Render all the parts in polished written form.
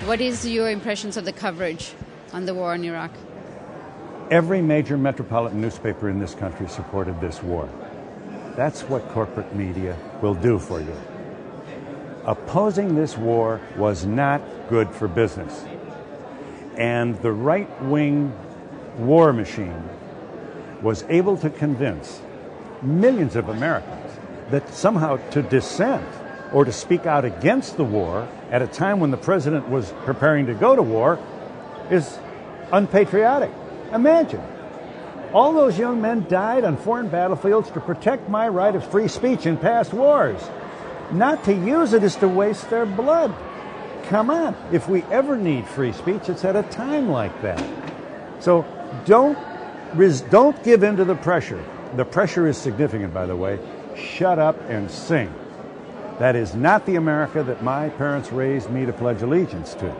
What is your impressions of the coverage on the war in Iraq? Every major metropolitan newspaper in this country supported this war. That's what corporate media will do for you. Opposing this war was not good for business. And the right-wing war machine was able to convince millions of Americans that somehow to dissent or to speak out against the war at a time when the president was preparing to go to war is unpatriotic. Imagine. All those young men died on foreign battlefields to protect my right of free speech in past wars. Not to use it is to waste their blood. Come on. If we ever need free speech, it's at a time like that. So don't give in to the pressure. The pressure is significant, by the way. Shut up and sing. That is not the America that my parents raised me to pledge allegiance to.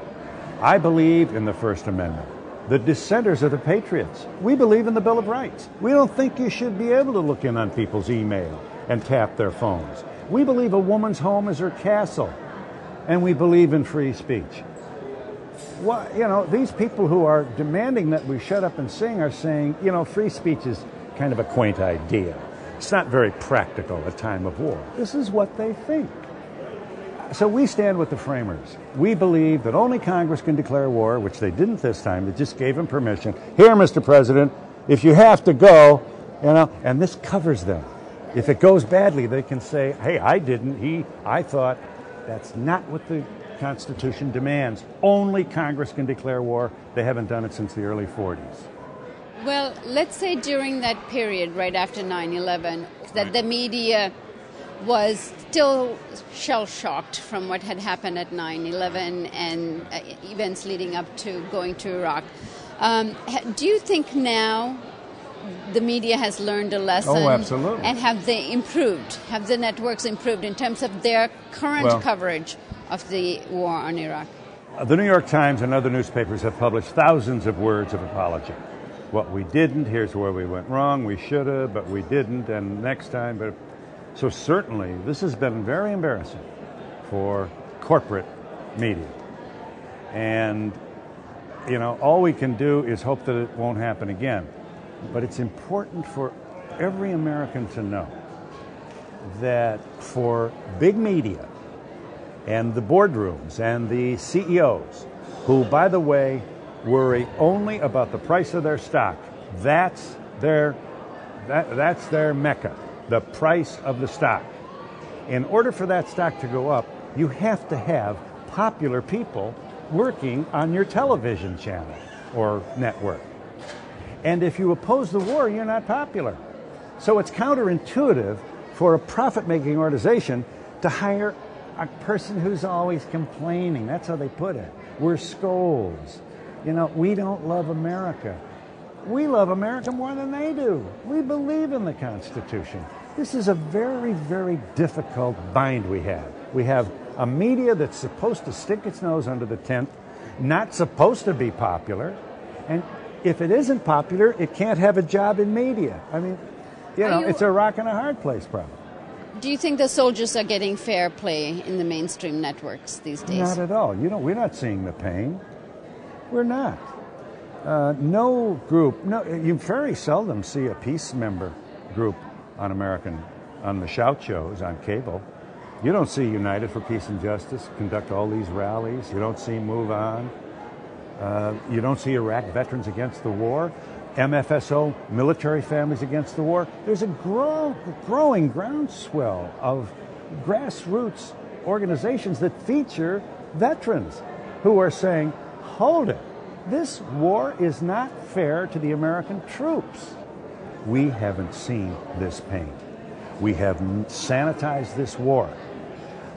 I believe in the First Amendment. The dissenters are the patriots. We believe in the Bill of Rights. We don't think you should be able to look in on people's email and tap their phones. We believe a woman's home is her castle. And we believe in free speech. Well, these people who are demanding that we shut up and sing are saying, free speech is kind of a quaint idea. It's not very practical at a time of war. This is what they think. So we stand with the framers. We believe that only Congress can declare war, which they didn't this time. They just gave him permission. Here, Mr. President, if you have to go, and this covers them. If it goes badly, they can say, hey, I didn't, I thought. That's not what the Constitution demands. Only Congress can declare war. They haven't done it since the early 40s. Well, let's say during that period, right after 9/11, that the media was still shell-shocked from what had happened at 9/11 and events leading up to going to Iraq. Do you think now the media has learned a lesson? Oh, absolutely. And have they improved? Have the networks improved in terms of their current coverage of the war on Iraq? The New York Times and other newspapers have published thousands of words of apology. What we didn't, here's where we went wrong, we should have, but we didn't, and next time. So certainly, this has been very embarrassing for corporate media. And, all we can do is hope that it won't happen again. But it's important for every American to know that for big media and the boardrooms and the CEOs, who, by the way, worry only about the price of their stock, that's their mecca, the price of the stock. In order for that stock to go up, you have to have popular people working on your television channel or network. And if you oppose the war, you're not popular. So it's counterintuitive for a profit-making organization to hire a person who's always complaining. That's how they put it. We're scolds. We don't love America. We love America more than they do. We believe in the Constitution. This is a very, very difficult bind we have. We have a media that's supposed to stick its nose under the tent, not supposed to be popular, and if it isn't popular, it can't have a job in media. I mean, it's a rock and a hard place problem. Do you think the soldiers are getting fair play in the mainstream networks these days? Not at all. We're not seeing the pain. We're not. No group, you very seldom see a peace member group on the shout shows on cable. You don't see United for Peace and Justice conduct all these rallies. You don't see Move On. You don't see Iraq Veterans Against the War, MFSO, Military Families Against the War. There's a growing groundswell of grassroots organizations that feature veterans who are saying, hold it, this war is not fair to the American troops. We haven't seen this pain. We have sanitized this war.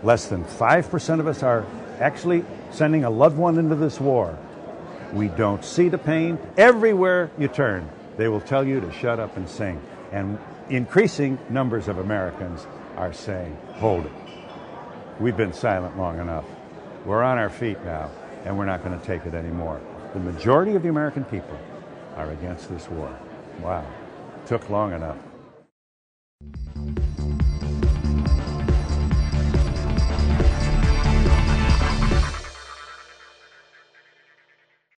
Less than 5% of us are actually sending a loved one into this war. We don't see the pain. Everywhere you turn, they will tell you to shut up and sing. And increasing numbers of Americans are saying, hold it. We've been silent long enough. We're on our feet now, and we're not going to take it anymore. The majority of the American people are against this war. Wow. Took long enough.